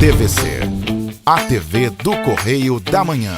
TVC, a TV do Correio da Manhã.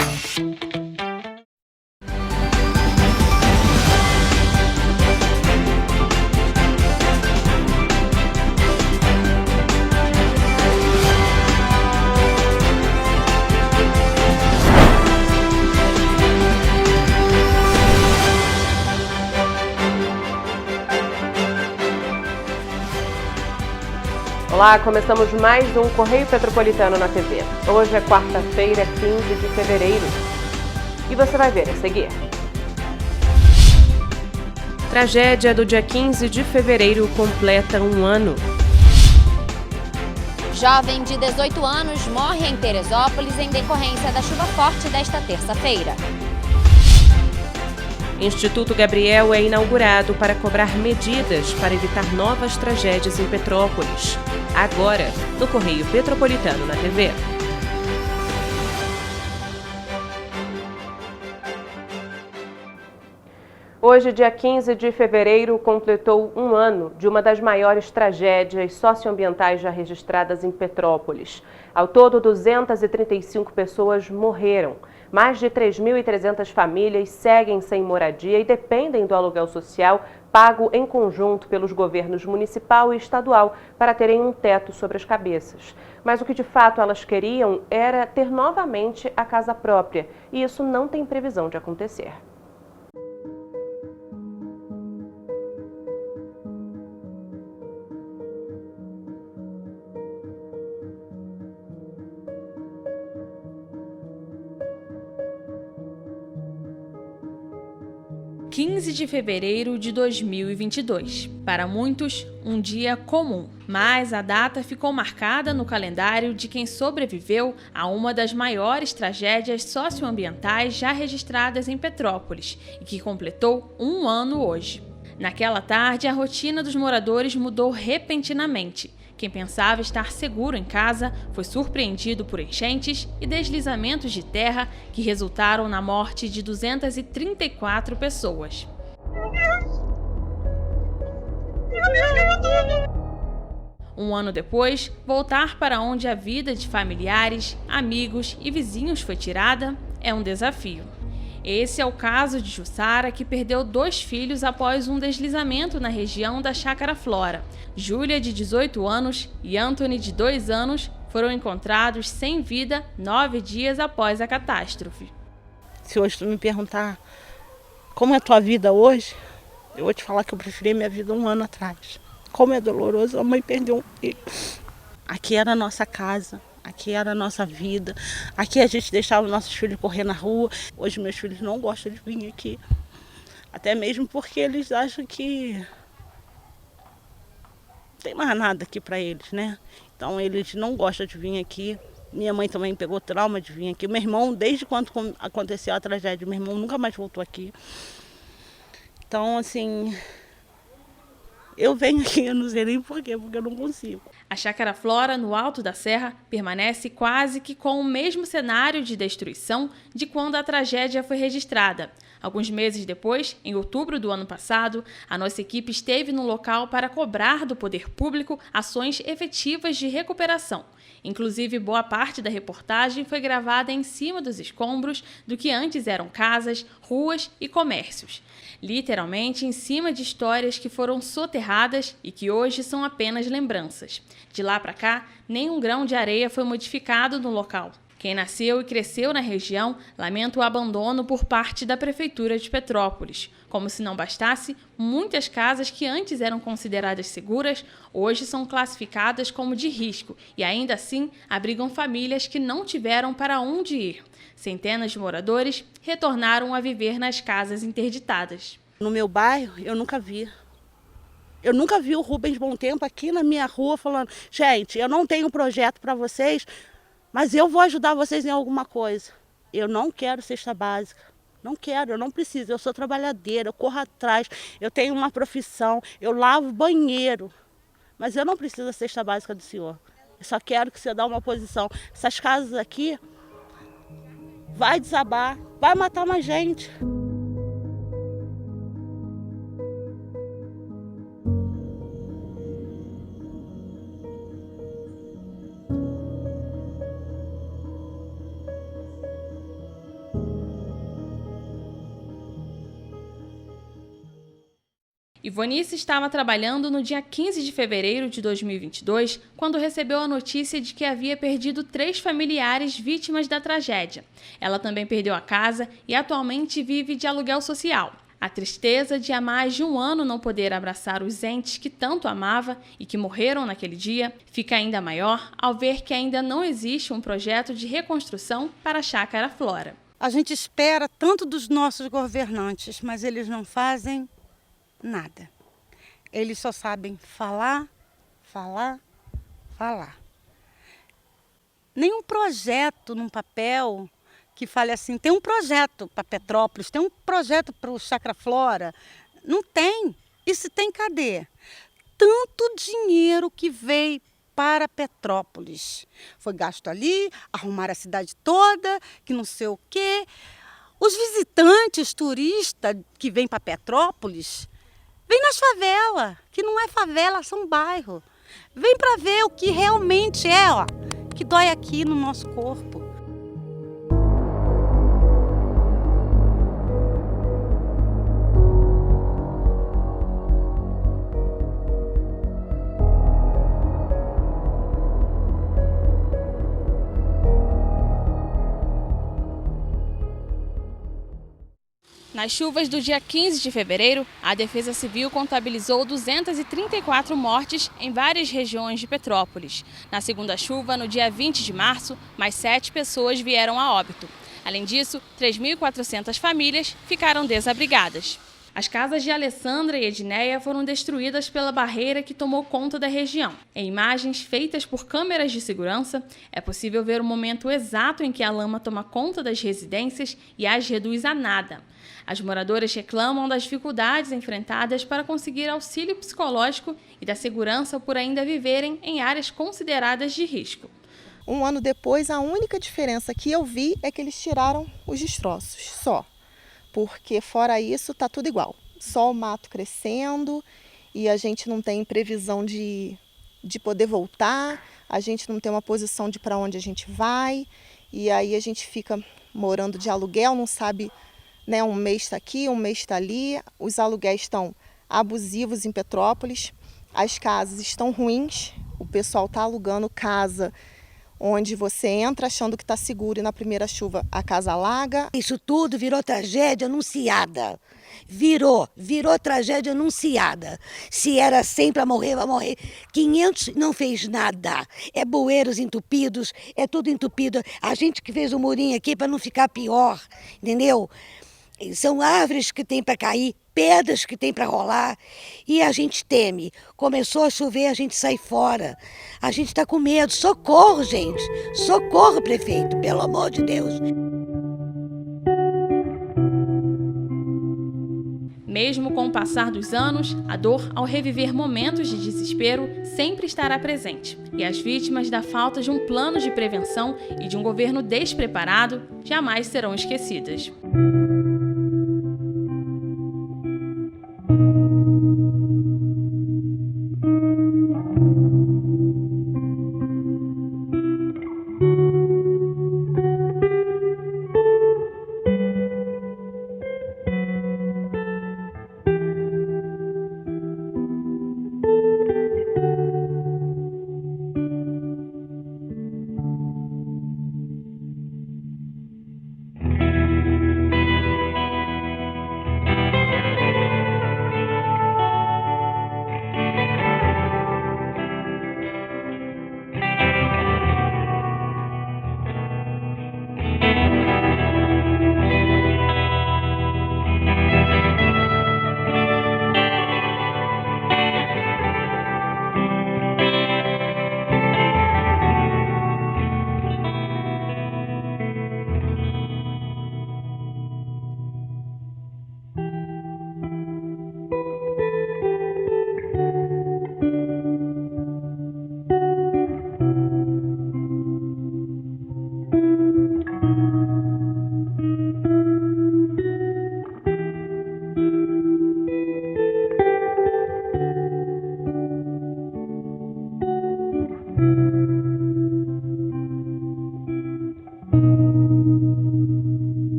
Olá, começamos mais um Correio Petropolitano na TV. Hoje é quarta-feira, 15 de fevereiro. E você vai ver a seguir. Tragédia do dia 15 de fevereiro completa um ano. Jovem de 18 anos morre em Teresópolis em decorrência da chuva forte desta terça-feira. Instituto Gabriel é inaugurado para cobrar medidas para evitar novas tragédias em Petrópolis. Agora, no Correio Petropolitano na TV. Hoje, dia 15 de fevereiro, completou um ano de uma das maiores tragédias socioambientais já registradas em Petrópolis. Ao todo, 235 pessoas morreram. Mais de 3.300 famílias seguem sem moradia e dependem do aluguel social pago em conjunto pelos governos municipal e estadual para terem um teto sobre as cabeças. Mas o que de fato elas queriam era ter novamente a casa própria, e isso não tem previsão de acontecer. – 15 de fevereiro de 2022. Para muitos, um dia comum, mas a data ficou marcada no calendário de quem sobreviveu a uma das maiores tragédias socioambientais já registradas em Petrópolis e que completou um ano hoje. Naquela tarde, a rotina dos moradores mudou repentinamente. Quem pensava estar seguro em casa foi surpreendido por enchentes e deslizamentos de terra que resultaram na morte de 234 pessoas. Um ano depois, voltar para onde a vida de familiares, amigos e vizinhos foi tirada é um desafio. Esse é o caso de Jussara, que perdeu 2 filhos após um deslizamento na região da Chácara Flora. Júlia, de 18 anos, e Anthony, de 2 anos, foram encontrados sem vida 9 dias após a catástrofe. Se hoje tu me perguntar como é a tua vida hoje, eu vou te falar que eu preferi minha vida um ano atrás. Como é doloroso, a mãe perdeu um filho. Aqui era a nossa casa. Aqui era a nossa vida, aqui a gente deixava os nossos filhos correr na rua. Hoje meus filhos não gostam de vir aqui, até mesmo porque eles acham que não tem mais nada aqui para eles, né? Então eles não gostam de vir aqui. Minha mãe também pegou trauma de vir aqui. Meu irmão, desde quando aconteceu a tragédia, meu irmão nunca mais voltou aqui. Então, assim, eu venho aqui, eu não sei nem porquê, porque eu não consigo. A Chácara Flora, no alto da serra, permanece quase que com o mesmo cenário de destruição de quando a tragédia foi registrada. Alguns meses depois, em outubro do ano passado, a nossa equipe esteve no local para cobrar do poder público ações efetivas de recuperação. Inclusive, boa parte da reportagem foi gravada em cima dos escombros do que antes eram casas, ruas e comércios. Literalmente em cima de histórias que foram soterradas e que hoje são apenas lembranças. De lá para cá, nem um grão de areia foi modificado no local. Quem nasceu e cresceu na região lamenta o abandono por parte da Prefeitura de Petrópolis. Como se não bastasse, muitas casas que antes eram consideradas seguras, hoje são classificadas como de risco e ainda assim abrigam famílias que não tiveram para onde ir. Centenas de moradores retornaram a viver nas casas interditadas. No meu bairro, eu nunca vi. Eu nunca vi o Rubens Bom Tempo aqui na minha rua falando: gente, eu não tenho projeto para vocês, mas eu vou ajudar vocês em alguma coisa. Eu não quero cesta básica. Não quero, eu não preciso. Eu sou trabalhadeira, eu corro atrás, eu tenho uma profissão, eu lavo banheiro. Mas eu não preciso da cesta básica do senhor. Eu só quero que você dê uma posição. Essas casas aqui vai desabar, vai matar mais gente. Ivonice estava trabalhando no dia 15 de fevereiro de 2022, quando recebeu a notícia de que havia perdido 3 familiares vítimas da tragédia. Ela também perdeu a casa e atualmente vive de aluguel social. A tristeza de há mais de um ano não poder abraçar os entes que tanto amava e que morreram naquele dia fica ainda maior ao ver que ainda não existe um projeto de reconstrução para a Chácara Flora. A gente espera tanto dos nossos governantes, mas eles não fazem nada. Eles só sabem falar, falar, falar. Nenhum projeto num papel que fale assim, tem um projeto para Petrópolis, tem um projeto para o Chácara Flora. Não tem. E se tem, cadê? Tanto dinheiro que veio para Petrópolis. Foi gasto ali, arrumaram a cidade toda, que não sei o quê. Os visitantes, turistas que vêm para Petrópolis, vem nas favelas, que não é favela, são bairros. Vem para ver o que realmente é, ó, que dói aqui no nosso corpo. Nas chuvas do dia 15 de fevereiro, a Defesa Civil contabilizou 234 mortes em várias regiões de Petrópolis. Na segunda chuva, no dia 20 de março, mais 7 pessoas vieram a óbito. Além disso, 3.400 famílias ficaram desabrigadas. As casas de Alessandra e Edneia foram destruídas pela barreira que tomou conta da região. Em imagens feitas por câmeras de segurança, é possível ver o momento exato em que a lama toma conta das residências e as reduz a nada. As moradoras reclamam das dificuldades enfrentadas para conseguir auxílio psicológico e da segurança por ainda viverem em áreas consideradas de risco. Um ano depois, a única diferença que eu vi é que eles tiraram os destroços, só. Porque fora isso está tudo igual. Só o mato crescendo e a gente não tem previsão de poder voltar, a gente não tem uma posição de para onde a gente vai e aí a gente fica morando de aluguel, não sabe, né, um mês está aqui, um mês está ali, os aluguéis estão abusivos em Petrópolis, as casas estão ruins, o pessoal está alugando casa onde você entra achando que está seguro e na primeira chuva a casa alaga. Isso tudo virou tragédia anunciada. Virou tragédia anunciada. Se era 100 para morrer, vai morrer. 500 não fez nada. É bueiros entupidos, é tudo entupido. A gente que fez o murinho aqui para não ficar pior, entendeu? São árvores que tem para cair, pedras que tem para rolar e a gente teme. Começou a chover, a gente sai fora. A gente está com medo. Socorro, gente. Socorro, prefeito, pelo amor de Deus. Mesmo com o passar dos anos, a dor ao reviver momentos de desespero sempre estará presente. E as vítimas da falta de um plano de prevenção e de um governo despreparado jamais serão esquecidas.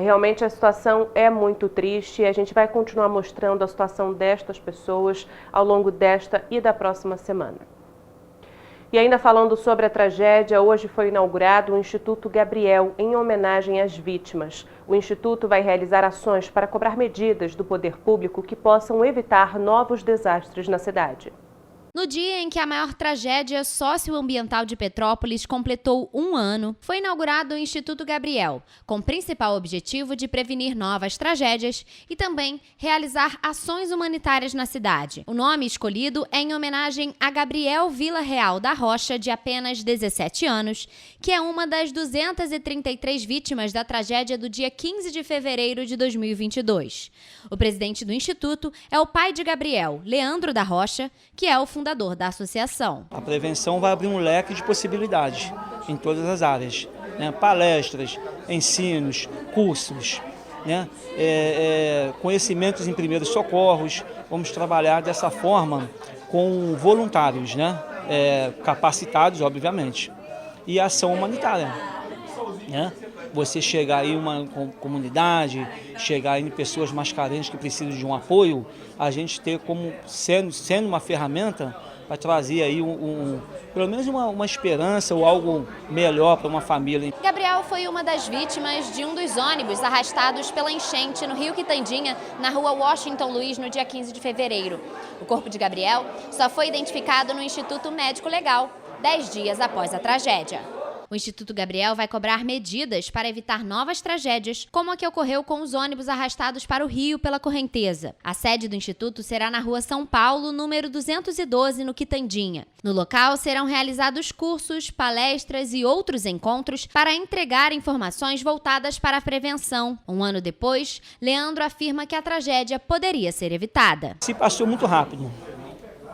Realmente a situação é muito triste e a gente vai continuar mostrando a situação destas pessoas ao longo desta e da próxima semana. E ainda falando sobre a tragédia, hoje foi inaugurado o Instituto Gabriel em homenagem às vítimas. O Instituto vai realizar ações para cobrar medidas do poder público que possam evitar novos desastres na cidade. No dia em que a maior tragédia socioambiental de Petrópolis completou 1 ano, foi inaugurado o Instituto Gabriel, com o principal objetivo de prevenir novas tragédias e também realizar ações humanitárias na cidade. O nome escolhido é em homenagem a Gabriel Vila Real da Rocha, de apenas 17 anos, que é uma das 233 vítimas da tragédia do dia 15 de fevereiro de 2022. O presidente do Instituto é o pai de Gabriel, Leandro da Rocha, que é o fundador da associação. A prevenção vai abrir um leque de possibilidades em todas as áreas, né? Palestras, ensinos, cursos, né? Conhecimentos em primeiros socorros. Vamos trabalhar dessa forma com voluntários, né? Capacitados, obviamente, e ação humanitária, né? Você chegar aí em uma comunidade, chegar aí em pessoas mais carentes que precisam de um apoio, a gente ter como sendo uma ferramenta para trazer aí pelo menos uma esperança ou algo melhor para uma família. Gabriel foi uma das vítimas de um dos ônibus arrastados pela enchente no Rio Quitandinha, na rua Washington Luiz, no dia 15 de fevereiro. O corpo de Gabriel só foi identificado no Instituto Médico Legal, 10 dias após a tragédia. O Instituto Gabriel vai cobrar medidas para evitar novas tragédias, como a que ocorreu com os ônibus arrastados para o Rio pela correnteza. A sede do Instituto será na Rua São Paulo, número 212, no Quitandinha. No local serão realizados cursos, palestras e outros encontros para entregar informações voltadas para a prevenção. 1 ano depois, Leandro afirma que a tragédia poderia ser evitada. Se passou muito rápido,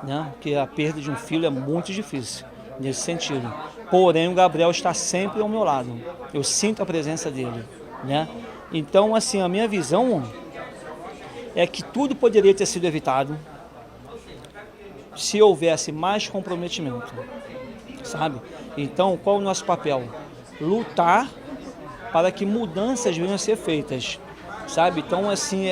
né? Porque a perda de um filho é muito difícil nesse sentido. Porém, o Gabriel está sempre ao meu lado. Eu sinto a presença dele, né? Então, assim, a minha visão é que tudo poderia ter sido evitado se houvesse mais comprometimento, sabe? Então, qual é o nosso papel? Lutar para que mudanças venham a ser feitas, sabe? Então, assim,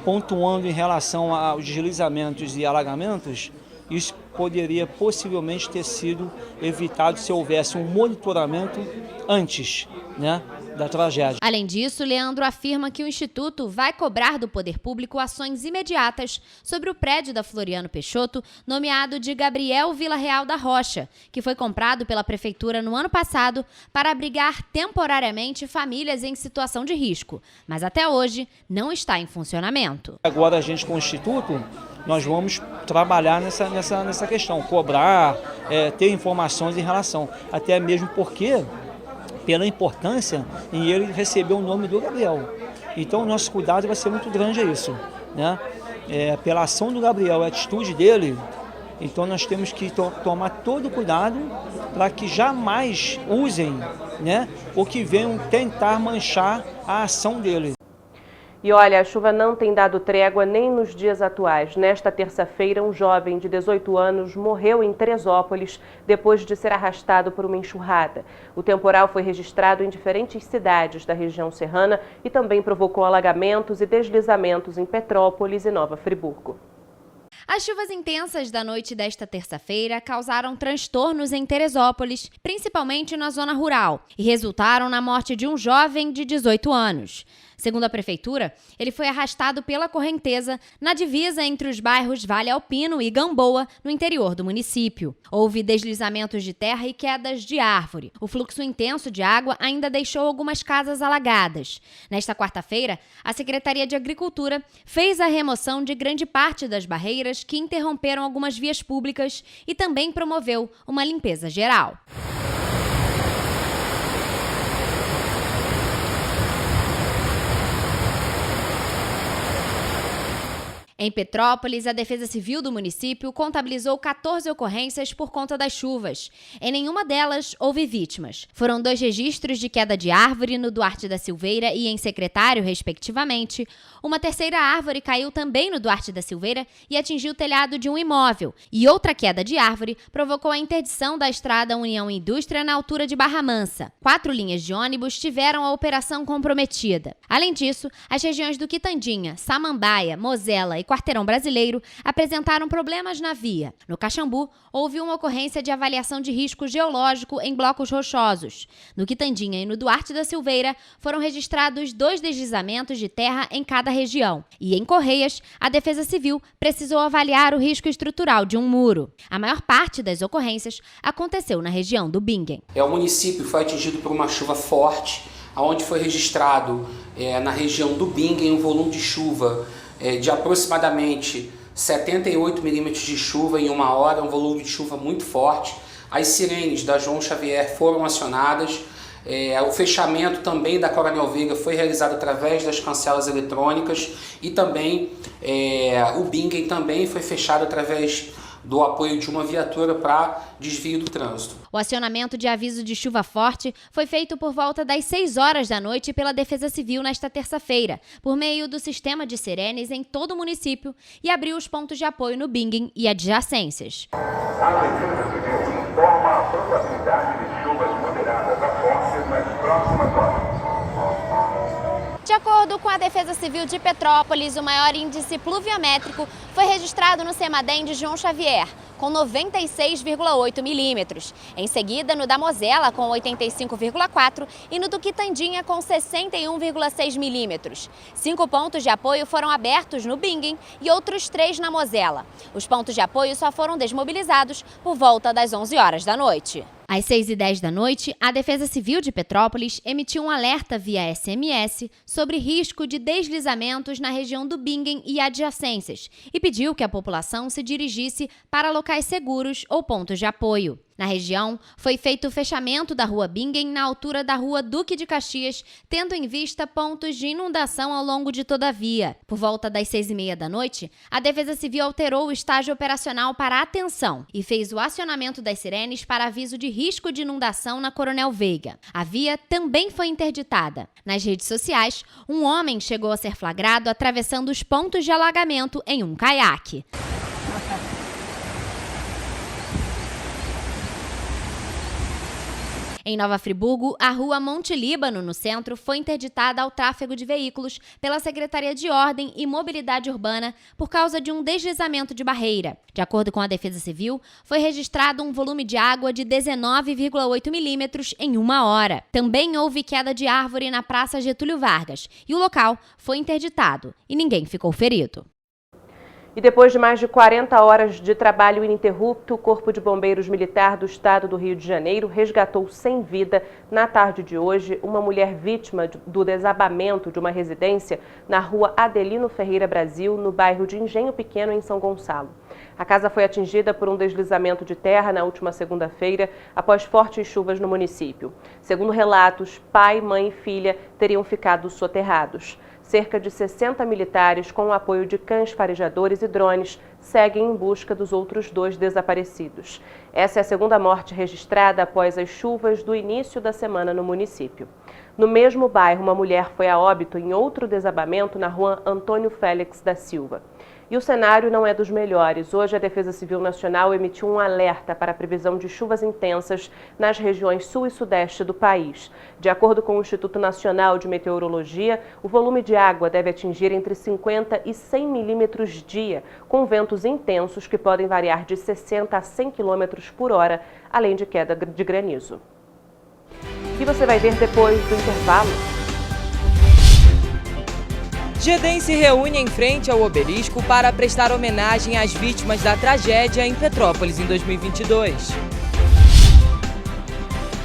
pontuando em relação aos deslizamentos e alagamentos, isso poderia possivelmente ter sido evitado se houvesse um monitoramento antes, né, da tragédia. Além disso, Leandro afirma que o Instituto vai cobrar do poder público ações imediatas sobre o prédio da Floriano Peixoto, nomeado de Gabriel Vila Real da Rocha, que foi comprado pela Prefeitura no ano passado para abrigar temporariamente famílias em situação de risco, mas até hoje não está em funcionamento. Agora a gente com o Instituto, nós vamos trabalhar nessa questão, cobrar, ter informações em relação, até mesmo porque pela importância em ele receber o nome do Gabriel. Então o nosso cuidado vai ser muito grande a isso, né? Pela ação do Gabriel, a atitude dele, então nós temos que tomar todo o cuidado para que jamais usem, né, ou que venham tentar manchar a ação dele. E olha, a chuva não tem dado trégua nem nos dias atuais. Nesta terça-feira, um jovem de 18 anos morreu em Teresópolis depois de ser arrastado por uma enxurrada. O temporal foi registrado em diferentes cidades da região serrana e também provocou alagamentos e deslizamentos em Petrópolis e Nova Friburgo. As chuvas intensas da noite desta terça-feira causaram transtornos em Teresópolis, principalmente na zona rural, e resultaram na morte de um jovem de 18 anos. Segundo a prefeitura, ele foi arrastado pela correnteza na divisa entre os bairros Vale Alpino e Gamboa, no interior do município. Houve deslizamentos de terra e quedas de árvore. O fluxo intenso de água ainda deixou algumas casas alagadas. Nesta quarta-feira, a Secretaria de Agricultura fez a remoção de grande parte das barreiras que interromperam algumas vias públicas e também promoveu uma limpeza geral. Em Petrópolis, a Defesa Civil do município contabilizou 14 ocorrências por conta das chuvas. Em nenhuma delas houve vítimas. Foram 2 registros de queda de árvore no Duarte da Silveira e em Secretário, respectivamente. Uma terceira árvore caiu também no Duarte da Silveira e atingiu o telhado de um imóvel. E outra queda de árvore provocou a interdição da estrada União Indústria na altura de Barra Mansa. 4 linhas de ônibus tiveram a operação comprometida. Além disso, as regiões do Quitandinha, Samambaia, Mosela e Quarteirão Brasileiro apresentaram problemas na via. No Caxambu, houve uma ocorrência de avaliação de risco geológico em blocos rochosos. No Quitandinha e no Duarte da Silveira, foram registrados 2 deslizamentos de terra em cada região. E em Correias, a Defesa Civil precisou avaliar o risco estrutural de um muro. A maior parte das ocorrências aconteceu na região do Bingen. O município foi atingido por uma chuva forte, onde foi registrado na região do Bingen um volume de chuva de aproximadamente 78 milímetros de chuva em 1 hora, um volume de chuva muito forte. As sirenes da João Xavier foram acionadas, o fechamento também da Coronel Veiga foi realizado através das cancelas eletrônicas e também o Bingen também foi fechado através do apoio de uma viatura para desvio do trânsito. O acionamento de aviso de chuva forte foi feito por volta das 6 horas da noite pela Defesa Civil nesta terça-feira, por meio do sistema de sirenes em todo o município e abriu os pontos de apoio no Bingen e adjacências. A Defesa Civil informa a probabilidade de chuvas moderadas a fortes nas próximas horas. De acordo com a Defesa Civil de Petrópolis, o maior índice pluviométrico foi registrado no Cemadem de João Xavier, com 96,8 milímetros. Em seguida, no da Mosela, com 85,4 e no do Quitandinha, com 61,6 milímetros. 5 pontos de apoio foram abertos no Bingen e outros 3 na Mosela. Os pontos de apoio só foram desmobilizados por volta das 11 horas da noite. Às 6h10 da noite, a Defesa Civil de Petrópolis emitiu um alerta via SMS sobre risco de deslizamentos na região do Bingen e adjacências e pediu que a população se dirigisse para locais seguros ou pontos de apoio. Na região, foi feito o fechamento da Rua Bingen na altura da Rua Duque de Caxias, tendo em vista pontos de inundação ao longo de toda a via. Por volta das 6h30 da noite, a Defesa Civil alterou o estágio operacional para atenção e fez o acionamento das sirenes para aviso de risco de inundação na Coronel Veiga. A via também foi interditada. Nas redes sociais, um homem chegou a ser flagrado atravessando os pontos de alagamento em um caiaque. Em Nova Friburgo, a rua Monte Líbano, no centro, foi interditada ao tráfego de veículos pela Secretaria de Ordem e Mobilidade Urbana por causa de um deslizamento de barreira. De acordo com a Defesa Civil, foi registrado um volume de água de 19,8 milímetros em 1 hora. Também houve queda de árvore na Praça Getúlio Vargas e o local foi interditado e ninguém ficou ferido. E depois de mais de 40 horas de trabalho ininterrupto, o Corpo de Bombeiros Militar do Estado do Rio de Janeiro resgatou sem vida, na tarde de hoje, uma mulher vítima do desabamento de uma residência na rua Adelino Ferreira Brasil, no bairro de Engenho Pequeno, em São Gonçalo. A casa foi atingida por um deslizamento de terra na última segunda-feira, após fortes chuvas no município. Segundo relatos, pai, mãe e filha teriam ficado soterrados. Cerca de 60 militares, com o apoio de cães farejadores e drones, seguem em busca dos outros 2 desaparecidos. Essa é a segunda morte registrada após as chuvas do início da semana no município. No mesmo bairro, uma mulher foi a óbito em outro desabamento na rua Antônio Félix da Silva. E o cenário não é dos melhores. Hoje, a Defesa Civil Nacional emitiu um alerta para a previsão de chuvas intensas nas regiões sul e sudeste do país. De acordo com o Instituto Nacional de Meteorologia, o volume de água deve atingir entre 50 e 100 milímetros dia, com ventos intensos que podem variar de 60 a 100 km por hora, além de queda de granizo. E você vai ver depois do intervalo. GEDEM se reúne em frente ao obelisco para prestar homenagem às vítimas da tragédia em Petrópolis em 2022.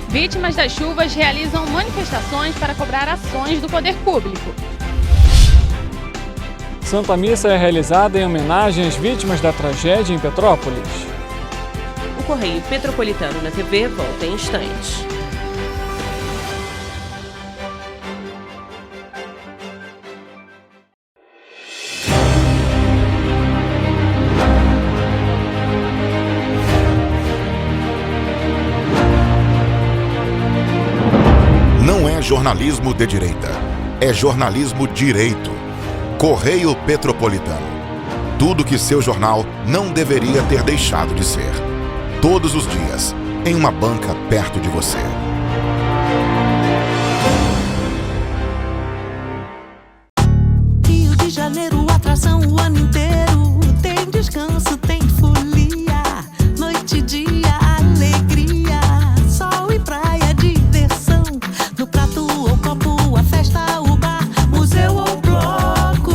Vítimas das chuvas realizam manifestações para cobrar ações do poder público. Santa Missa é realizada em homenagem às vítimas da tragédia em Petrópolis. O Correio Petropolitano na TV volta em instantes. jornalismo de direita. É jornalismo direito. Correio Petropolitano. Tudo que seu jornal não deveria ter deixado de ser. Todos os dias, em uma banca perto de você. Rio de Janeiro, atração o ano inteiro. Tem descanso, tem folia. Noite e dia, alegria. Sol e praia, diversão. No prato ou copo, a festa, o bar, museu ou bloco.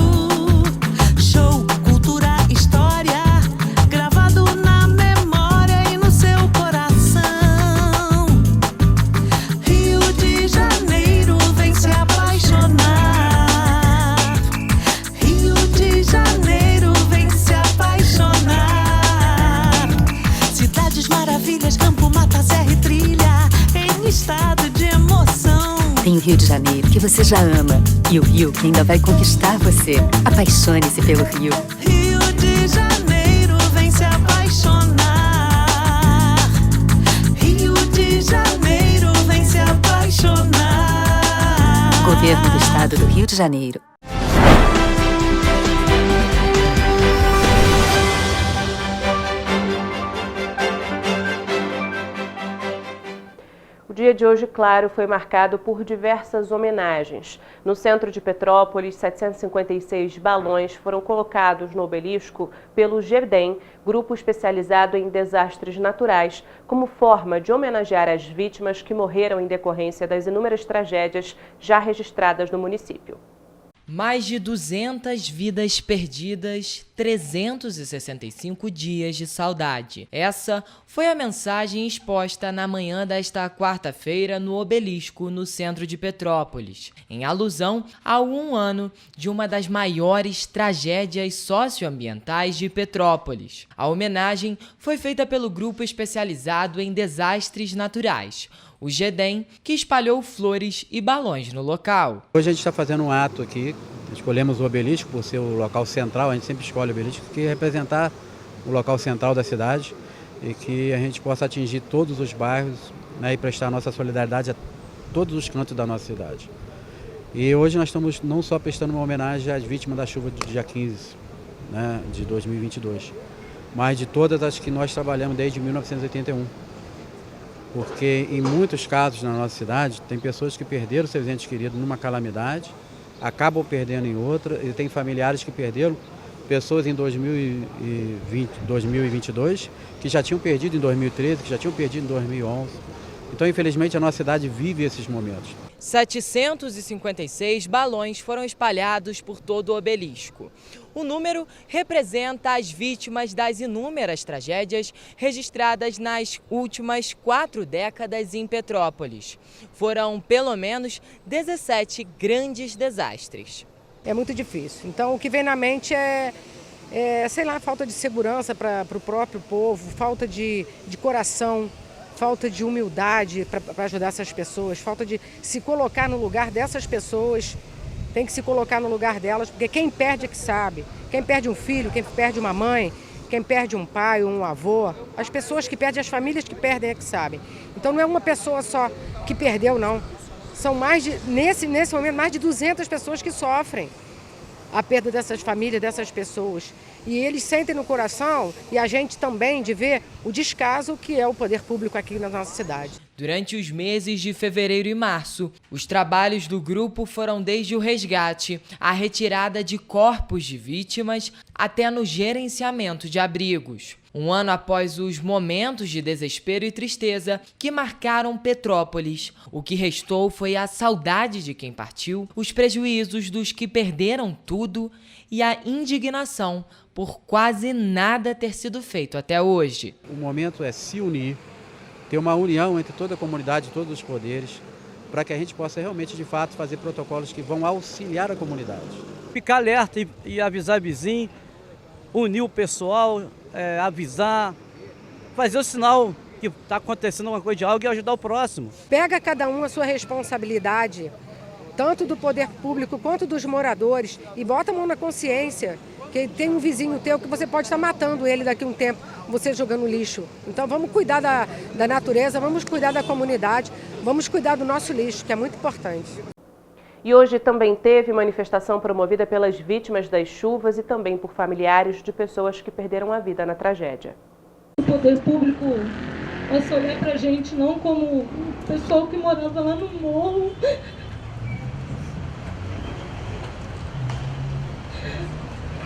Show, cultura, história. Gravado na memória e no seu coração. Rio de Janeiro, vem se apaixonar. Rio de Janeiro, vem se apaixonar. Cidades maravilhas, campo, mata, serra e trilha, em estado de emoção. Tem o Rio de Janeiro, que você já ama, e o Rio, que ainda vai conquistar você. Apaixone-se pelo Rio. Rio de Janeiro, vem se apaixonar. Rio de Janeiro, vem se apaixonar. Governo do Estado do Rio de Janeiro. O dia de hoje, claro, foi marcado por diversas homenagens. No centro de Petrópolis, 756 balões foram colocados no obelisco pelo GEDEM, grupo especializado em desastres naturais, como forma de homenagear as vítimas que morreram em decorrência das inúmeras tragédias já registradas no município. Mais de 200 vidas perdidas, 365 dias de saudade. Essa foi a mensagem exposta na manhã desta quarta-feira no Obelisco, no centro de Petrópolis, em alusão ao 1 ano de uma das maiores tragédias socioambientais de Petrópolis. A homenagem foi feita pelo grupo especializado em desastres naturais, o GEDEM, que espalhou flores e balões no local. Hoje a gente está fazendo um ato aqui, escolhemos o obelisco por ser o local central, a gente sempre escolhe o obelisco, que representar o local central da cidade e que a gente possa atingir todos os bairros, né, e prestar nossa solidariedade a todos os cantos da nossa cidade. E hoje nós estamos não só prestando uma homenagem às vítimas da chuva do dia 15, né, de 2022, mas de todas as que nós trabalhamos desde 1981. Porque em muitos casos na nossa cidade tem pessoas que perderam seus entes queridos numa calamidade, acabam perdendo em outra, e tem familiares que perderam pessoas em 2022 que já tinham perdido em 2013, que já tinham perdido em 2011. Então, infelizmente, a nossa cidade vive esses momentos. 756 balões foram espalhados por todo o obelisco. O número representa as vítimas das inúmeras tragédias registradas nas últimas 4 décadas em Petrópolis. Foram pelo menos 17 grandes desastres. É muito difícil. Então, o que vem na mente é falta de segurança para o próprio povo, falta de coração, falta de humildade para ajudar essas pessoas, falta de se colocar no lugar dessas pessoas, tem que se colocar no lugar delas, porque quem perde é que sabe. Quem perde um filho, quem perde uma mãe, quem perde um pai ou um avô, as pessoas que perdem, as famílias que perdem é que sabem. Então não é uma pessoa só que perdeu, não. São nesse momento, mais de 200 pessoas que sofrem a perda dessas famílias, dessas pessoas. E eles sentem no coração, e a gente também, de ver o descaso que é o poder público aqui na nossa cidade. Durante os meses de fevereiro e março, os trabalhos do grupo foram desde o resgate, a retirada de corpos de vítimas, até no gerenciamento de abrigos. Um ano após os momentos de desespero e tristeza que marcaram Petrópolis, o que restou foi a saudade de quem partiu, os prejuízos dos que perderam tudo e a indignação por quase nada ter sido feito até hoje. O momento é se unir, ter uma união entre toda a comunidade, todos os poderes, para que a gente possa realmente, de fato, fazer protocolos que vão auxiliar a comunidade. Ficar alerta e avisar vizinho, unir o pessoal, avisar, fazer o sinal que está acontecendo alguma coisa de algo e ajudar o próximo. Pega cada um a sua responsabilidade, tanto do poder público quanto dos moradores, e bota a mão na consciência Porque tem um vizinho teu que você pode estar matando ele daqui a um tempo, você jogando lixo. Então vamos cuidar da natureza, vamos cuidar da comunidade, vamos cuidar do nosso lixo, que é muito importante. E hoje também teve manifestação promovida pelas vítimas das chuvas e também por familiares de pessoas que perderam a vida na tragédia. O poder público possa olhar pra gente não como o pessoal que morava lá no morro.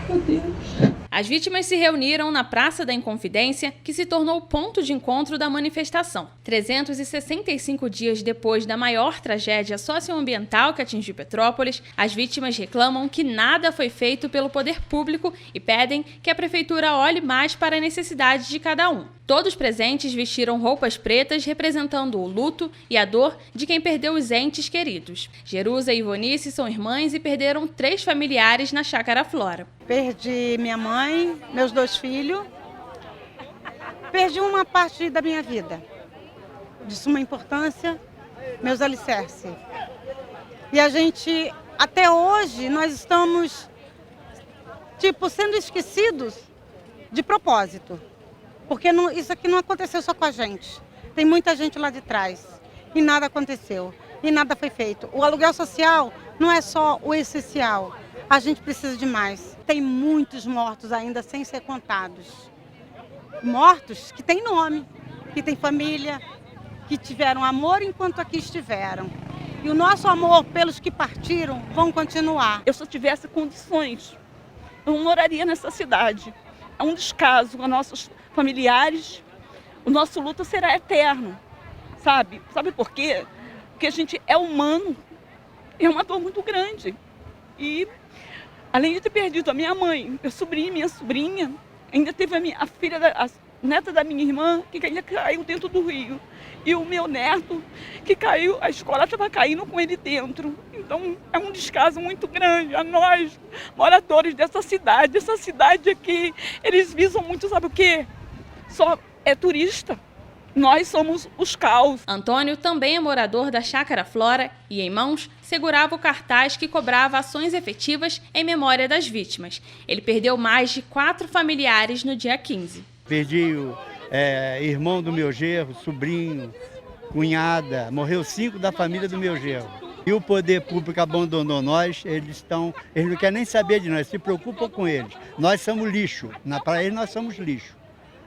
Meu Deus. As vítimas se reuniram na Praça da Inconfidência, que se tornou ponto de encontro da manifestação. 365 dias depois da maior tragédia socioambiental que atingiu Petrópolis, as vítimas reclamam que nada foi feito pelo poder público e pedem que a prefeitura olhe mais para a necessidade de cada um. Todos presentes vestiram roupas pretas representando o luto e a dor de quem perdeu os entes queridos. Jerusa e Ivonice são irmãs e perderam 3 familiares na Chácara Flora. Perdi minha mãe, meus 2 filhos. Perdi uma parte da minha vida. De suma importância, meus alicerces. E a gente, até hoje, nós estamos, sendo esquecidos de propósito. Porque isso aqui não aconteceu só com a gente. Tem muita gente lá de trás. E nada aconteceu. E nada foi feito. O aluguel social não é só o essencial. A gente precisa de mais. Tem muitos mortos ainda sem ser contados. Mortos que têm nome, que têm família, que tiveram amor enquanto aqui estiveram. E o nosso amor pelos que partiram vão continuar. Se eu tivesse condições, eu moraria nessa cidade. É um descaso com nossos familiares. O nosso luto será eterno, sabe? Sabe por quê? Porque a gente é humano. É uma dor muito grande. E além de ter perdido a minha mãe, minha sobrinha, ainda teve a filha, a neta da minha irmã, que ainda caiu dentro do rio. E o meu neto, que caiu, a escola estava caindo com ele dentro. Então, é um descaso muito grande a nós, moradores dessa cidade. Essa cidade aqui, eles visam muito, sabe o quê? Só é turista. Nós somos os caos. Antônio também é morador da Chácara Flora e, em mãos, segurava o cartaz que cobrava ações efetivas em memória das vítimas. Ele perdeu mais de 4 familiares no dia 15. Perdi o irmão do meu genro, sobrinho, cunhada, morreu 5 da família do meu genro. E o poder público abandonou nós, eles não querem nem saber de nós, se preocupam com eles. Nós somos lixo, para eles nós somos lixo.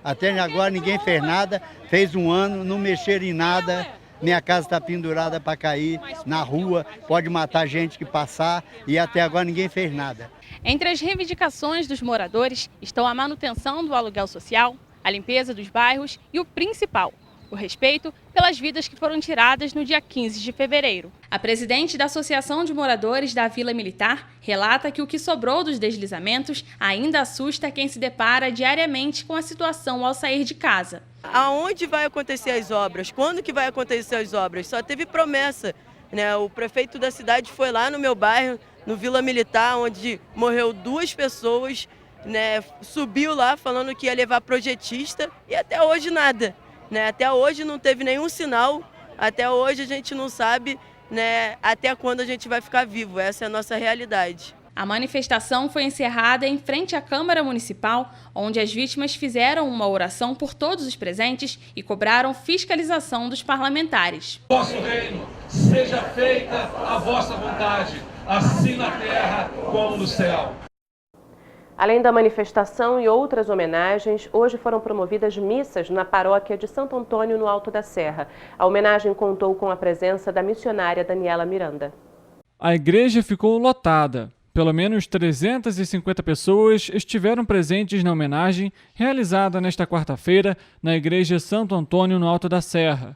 Até agora ninguém fez nada, fez um ano, não mexeram em nada, minha casa está pendurada para cair na rua, pode matar gente que passar e até agora ninguém fez nada. Entre as reivindicações dos moradores estão a manutenção do aluguel social, a limpeza dos bairros e o principal, o respeito pelas vidas que foram tiradas no dia 15 de fevereiro. A presidente da Associação de Moradores da Vila Militar relata que o que sobrou dos deslizamentos ainda assusta quem se depara diariamente com a situação ao sair de casa. Aonde vai acontecer as obras? Quando que vai acontecer as obras? Só teve promessa, né? O prefeito da cidade foi lá no meu bairro, no Vila Militar, onde morreu 2 pessoas, né? Subiu lá falando que ia levar projetista e até hoje nada. Né, até hoje não teve nenhum sinal, até hoje a gente não sabe, né, até quando a gente vai ficar vivo, essa é a nossa realidade. A manifestação foi encerrada em frente à Câmara Municipal, onde as vítimas fizeram uma oração por todos os presentes e cobraram fiscalização dos parlamentares. Vosso reino, seja feita a vossa vontade, assim na terra como no céu. Além da manifestação e outras homenagens, hoje foram promovidas missas na paróquia de Santo Antônio, no Alto da Serra. A homenagem contou com a presença da missionária Daniela Miranda. A igreja ficou lotada. Pelo menos 350 pessoas estiveram presentes na homenagem realizada nesta quarta-feira na igreja Santo Antônio, no Alto da Serra.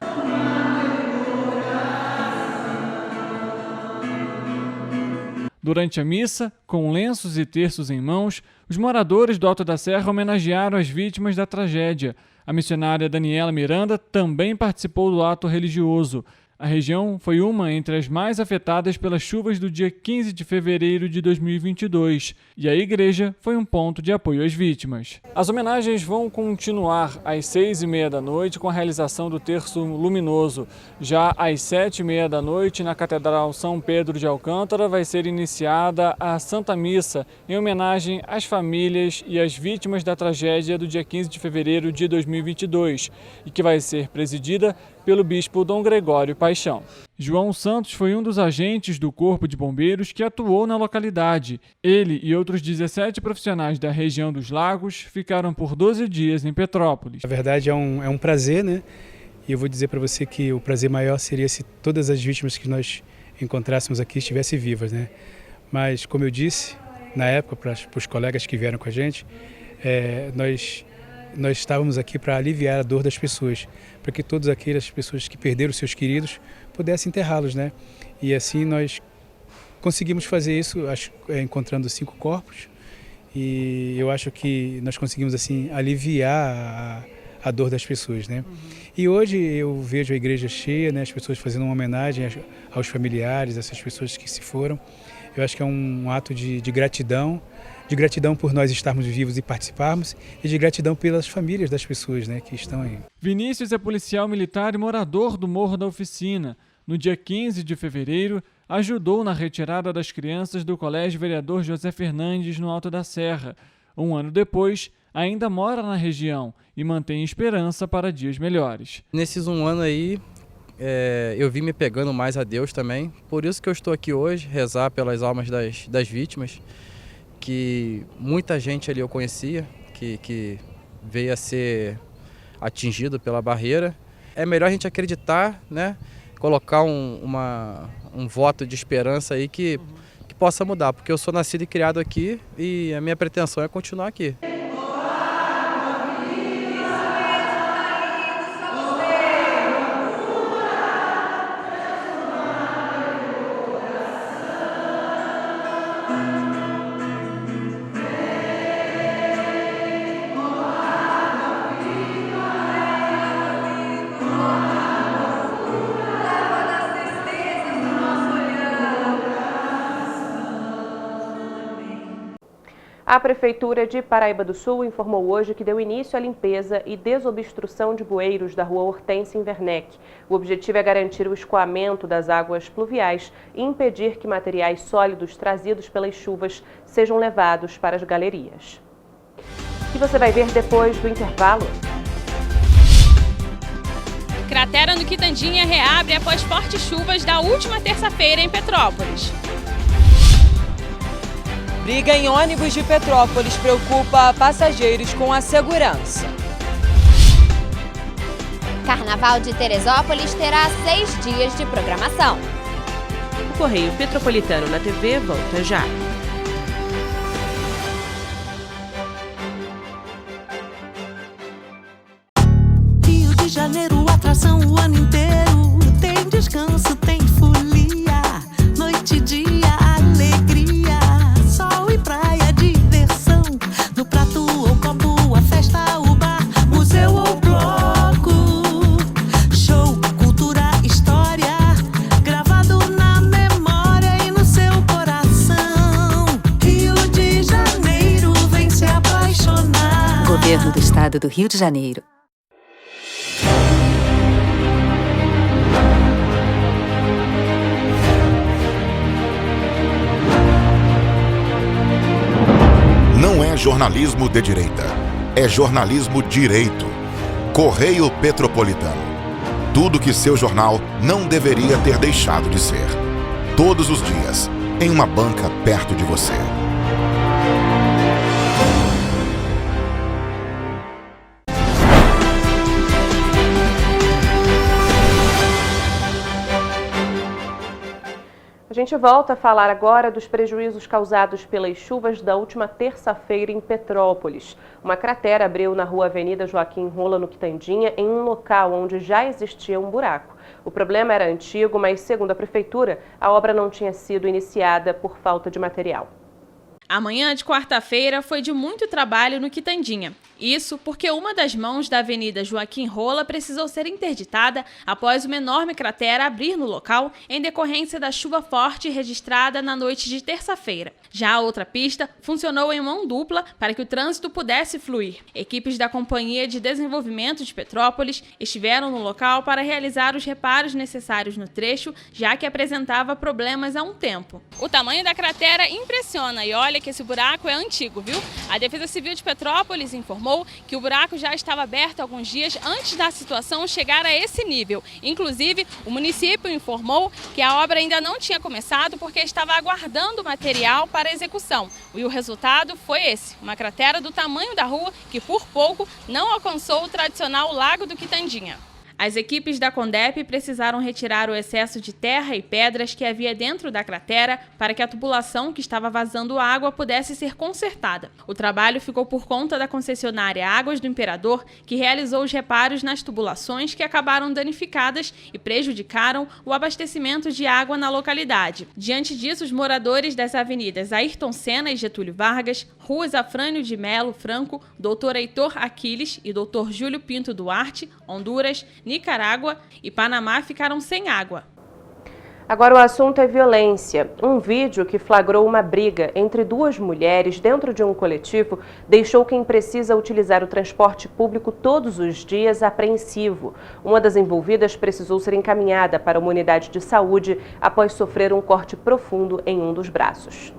Durante a missa, com lenços e terços em mãos, os moradores do Alto da Serra homenagearam as vítimas da tragédia. A missionária Daniela Miranda também participou do ato religioso. A região foi uma entre as mais afetadas pelas chuvas do dia 15 de fevereiro de 2022 e a igreja foi um ponto de apoio às vítimas. As homenagens vão continuar às 6h30 da noite com a realização do terço luminoso. Já às 7h30 da noite, na Catedral São Pedro de Alcântara, vai ser iniciada a Santa Missa em homenagem às famílias e às vítimas da tragédia do dia 15 de fevereiro de 2022 e que vai ser presidida pelo bispo Dom Gregório Paixão. João Santos foi um dos agentes do Corpo de Bombeiros que atuou na localidade. Ele e outros 17 profissionais da região dos Lagos ficaram por 12 dias em Petrópolis. Na verdade é um prazer, né? E eu vou dizer para você que o prazer maior seria se todas as vítimas que nós encontrássemos aqui estivessem vivas, né? Mas, como eu disse, na época, para os colegas que vieram com a gente, nós estávamos aqui para aliviar a dor das pessoas, para que todas aquelas pessoas que perderam seus queridos pudessem enterrá-los, né? E assim nós conseguimos fazer isso, encontrando 5 corpos, e eu acho que nós conseguimos assim aliviar a dor das pessoas, né? E hoje eu vejo a igreja cheia, né? As pessoas fazendo uma homenagem aos familiares, essas pessoas que se foram. Eu acho que é um ato de gratidão por nós estarmos vivos e participarmos, e de gratidão pelas famílias das pessoas, né, que estão aí. Vinícius é policial militar e morador do Morro da Oficina. No dia 15 de fevereiro, ajudou na retirada das crianças do Colégio Vereador José Fernandes, no Alto da Serra. Um ano depois, ainda mora na região e mantém esperança para dias melhores. Nesses um ano aí, eu vim me pegando mais a Deus também. Por isso que eu estou aqui hoje, rezar pelas almas das vítimas, que muita gente ali eu conhecia, que veio a ser atingido pela barreira. É melhor a gente acreditar, né? Colocar um voto de esperança aí que possa mudar, porque eu sou nascido e criado aqui e a minha pretensão é continuar aqui. A Prefeitura de Paraíba do Sul informou hoje que deu início à limpeza e desobstrução de bueiros da rua Hortência em Werneck. O objetivo é garantir o escoamento das águas pluviais e impedir que materiais sólidos trazidos pelas chuvas sejam levados para as galerias. E você vai ver depois do intervalo. Cratera no Quitandinha reabre após fortes chuvas da última terça-feira em Petrópolis. Briga em ônibus de Petrópolis preocupa passageiros com a segurança. Carnaval de Teresópolis terá 6 dias de programação. O Correio Petropolitano na TV volta já. Rio de Janeiro, atração o ano inteiro. Tem descanso, tem folia. Noite e dia, alegria. Sol e praia, diversão. No prato ou copo, a festa, o bar, museu ou bloco. Show, cultura, história. Gravado na memória e no seu coração. Rio de Janeiro, vem se apaixonar. Governo do Estado do Rio de Janeiro. Não é jornalismo de direita, é jornalismo direito. Correio Petropolitano. Tudo que seu jornal não deveria ter deixado de ser. Todos os dias, em uma banca perto de você. A gente volta a falar agora dos prejuízos causados pelas chuvas da última terça-feira em Petrópolis. Uma cratera abriu na rua Avenida Joaquim Rola, no Quitandinha, em um local onde já existia um buraco. O problema era antigo, mas, segundo a Prefeitura, a obra não tinha sido iniciada por falta de material. A manhã de quarta-feira foi de muito trabalho no Quitandinha. Isso porque uma das mãos da Avenida Joaquim Rola precisou ser interditada após uma enorme cratera abrir no local em decorrência da chuva forte registrada na noite de terça-feira. Já a outra pista funcionou em mão dupla para que o trânsito pudesse fluir. Equipes da Companhia de Desenvolvimento de Petrópolis estiveram no local para realizar os reparos necessários no trecho, já que apresentava problemas há um tempo. O tamanho da cratera impressiona e olha que esse buraco é antigo, viu? A Defesa Civil de Petrópolis informou que o buraco já estava aberto alguns dias antes da situação chegar a esse nível. Inclusive, o município informou que a obra ainda não tinha começado porque estava aguardando material para execução. E o resultado foi esse, uma cratera do tamanho da rua que por pouco não alcançou o tradicional Lago do Quitandinha. As equipes da Condep precisaram retirar o excesso de terra e pedras que havia dentro da cratera para que a tubulação que estava vazando água pudesse ser consertada. O trabalho ficou por conta da concessionária Águas do Imperador, que realizou os reparos nas tubulações que acabaram danificadas e prejudicaram o abastecimento de água na localidade. Diante disso, os moradores das avenidas Ayrton Senna e Getúlio Vargas, ruas Afrânio de Melo Franco, Dr. Heitor Aquiles e Dr. Júlio Pinto Duarte, Honduras, Nicarágua e Panamá ficaram sem água. Agora o assunto é violência. Um vídeo que flagrou uma briga entre duas mulheres dentro de um coletivo deixou quem precisa utilizar o transporte público todos os dias apreensivo. Uma das envolvidas precisou ser encaminhada para uma unidade de saúde após sofrer um corte profundo em um dos braços.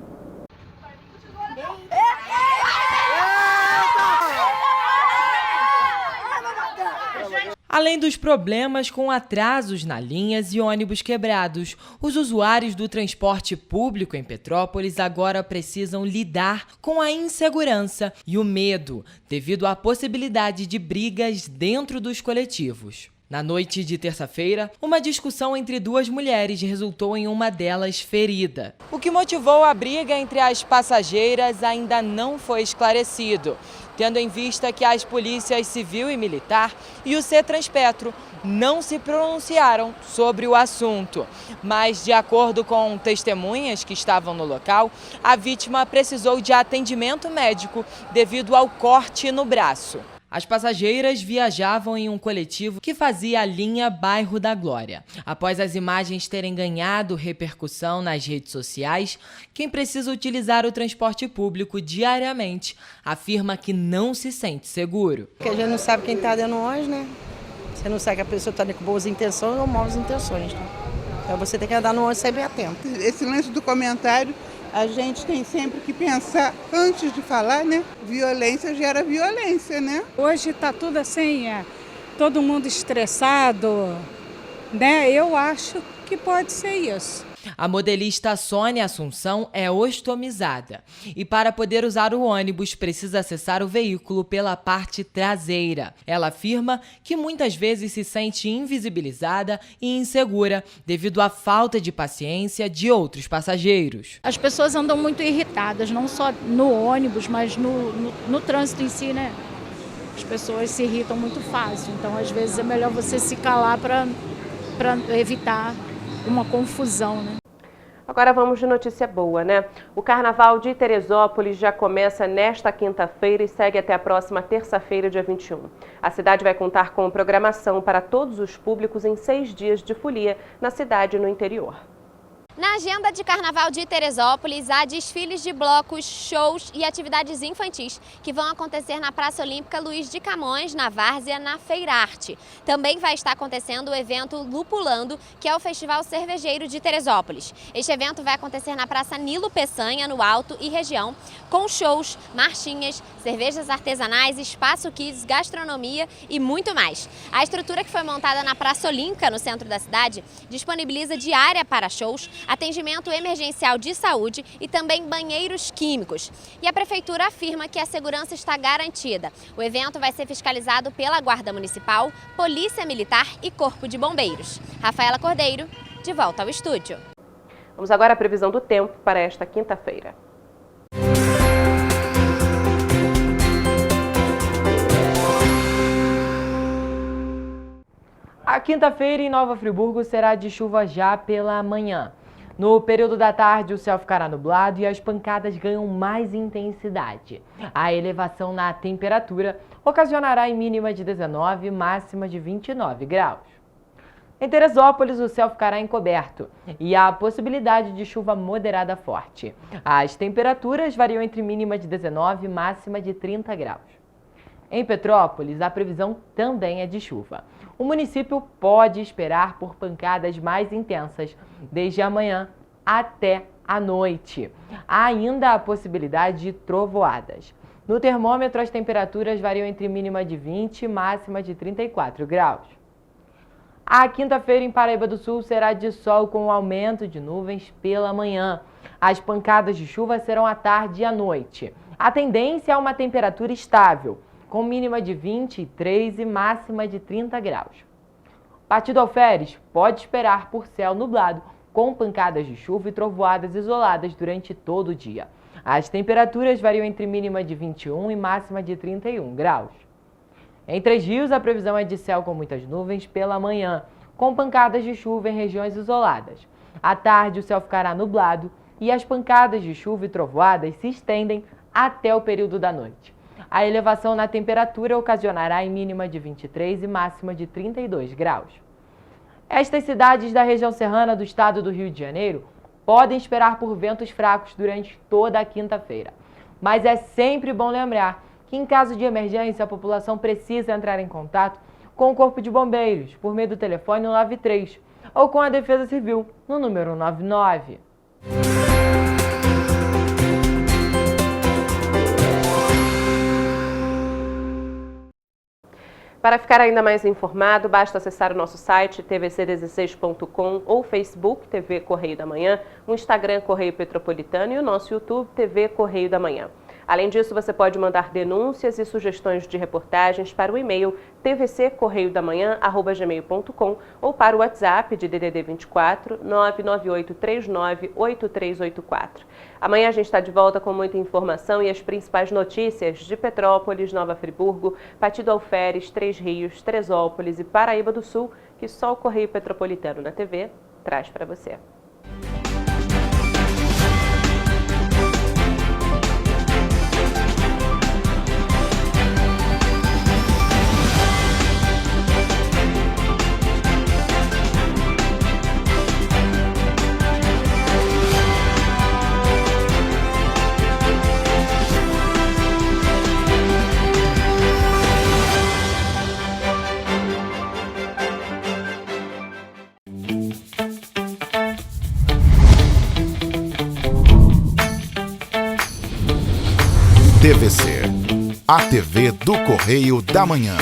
Além dos problemas com atrasos na linhas e ônibus quebrados, os usuários do transporte público em Petrópolis agora precisam lidar com a insegurança e o medo, devido à possibilidade de brigas dentro dos coletivos. Na noite de terça-feira, uma discussão entre duas mulheres resultou em uma delas ferida. O que motivou a briga entre as passageiras ainda não foi esclarecido, tendo em vista que as polícias civil e militar e o CETRANSPETRO não se pronunciaram sobre o assunto. Mas, de acordo com testemunhas que estavam no local, a vítima precisou de atendimento médico devido ao corte no braço. As passageiras viajavam em um coletivo que fazia a linha Bairro da Glória. Após as imagens terem ganhado repercussão nas redes sociais, quem precisa utilizar o transporte público diariamente afirma que não se sente seguro. Porque a gente não sabe quem está dentro hoje, né? Você não sabe que a pessoa está ali com boas intenções ou maus intenções. Né? Então você tem que andar no ônibus sempre atento. Esse lance do comentário, a gente tem sempre que pensar antes de falar, né? Violência gera violência, né? Hoje está tudo assim, todo mundo estressado, né? Eu acho que pode ser isso. A modelista Sônia Assunção é ostomizada e para poder usar o ônibus precisa acessar o veículo pela parte traseira. Ela afirma que muitas vezes se sente invisibilizada e insegura devido à falta de paciência de outros passageiros. As pessoas andam muito irritadas, não só no ônibus, mas no trânsito em si, né? As pessoas se irritam muito fácil, então às vezes é melhor você se calar para evitar uma confusão, né? Agora vamos de notícia boa, né? O Carnaval de Teresópolis já começa nesta quinta-feira e segue até a próxima terça-feira, dia 21. A cidade vai contar com programação para todos os públicos em 6 dias de folia na cidade e no interior. Na agenda de Carnaval de Teresópolis, há desfiles de blocos, shows e atividades infantis que vão acontecer na Praça Olímpica Luiz de Camões, na Várzea, na Feirarte. Também vai estar acontecendo o evento Lupulando, que é o Festival Cervejeiro de Teresópolis. Este evento vai acontecer na Praça Nilo Peçanha, no Alto e região, com shows, marchinhas, cervejas artesanais, espaço kids, gastronomia e muito mais. A estrutura que foi montada na Praça Olímpica, no centro da cidade, disponibiliza diária para shows, atendimento emergencial de saúde e também banheiros químicos. E a Prefeitura afirma que a segurança está garantida. O evento vai ser fiscalizado pela Guarda Municipal, Polícia Militar e Corpo de Bombeiros. Rafaela Cordeiro, de volta ao estúdio. Vamos agora à previsão do tempo para esta quinta-feira. A quinta-feira em Nova Friburgo será de chuva já pela manhã. No período da tarde, o céu ficará nublado e as pancadas ganham mais intensidade. A elevação na temperatura ocasionará em mínima de 19 e máxima de 29 graus. Em Teresópolis, o céu ficará encoberto e há possibilidade de chuva moderada forte. As temperaturas variam entre mínima de 19 e máxima de 30 graus. Em Petrópolis, a previsão também é de chuva. O município pode esperar por pancadas mais intensas desde amanhã até a noite. Há ainda a possibilidade de trovoadas. No termômetro, as temperaturas variam entre mínima de 20 e máxima de 34 graus. A quinta-feira em Paraíba do Sul será de sol com aumento de nuvens pela manhã. As pancadas de chuva serão à tarde e à noite. A tendência é uma temperatura estável, com mínima de 23 e máxima de 30 graus. Partido Alferes pode esperar por céu nublado, com pancadas de chuva e trovoadas isoladas durante todo o dia. As temperaturas variam entre mínima de 21 e máxima de 31 graus. Em Três Rios, a previsão é de céu com muitas nuvens pela manhã, com pancadas de chuva em regiões isoladas. À tarde, o céu ficará nublado e as pancadas de chuva e trovoadas se estendem até o período da noite. A elevação na temperatura ocasionará em mínima de 23 e máxima de 32 graus. Estas cidades da região serrana do estado do Rio de Janeiro podem esperar por ventos fracos durante toda a quinta-feira. Mas é sempre bom lembrar que, em caso de emergência, a população precisa entrar em contato com o Corpo de Bombeiros por meio do telefone 93 ou com a Defesa Civil no número 99. Para ficar ainda mais informado, basta acessar o nosso site tvc16.com ou Facebook TV Correio da Manhã, o Instagram Correio Petropolitano e o nosso YouTube TV Correio da Manhã. Além disso, você pode mandar denúncias e sugestões de reportagens para o e-mail tvccorreiodamanhã@gmail.com ou para o WhatsApp de DDD 24 998398384. Amanhã a gente está de volta com muita informação e as principais notícias de Petrópolis, Nova Friburgo, Partido Alferes, Três Rios, Teresópolis e Paraíba do Sul, que só o Correio Petropolitano na TV traz para você. TVC, a TV do Correio da Manhã.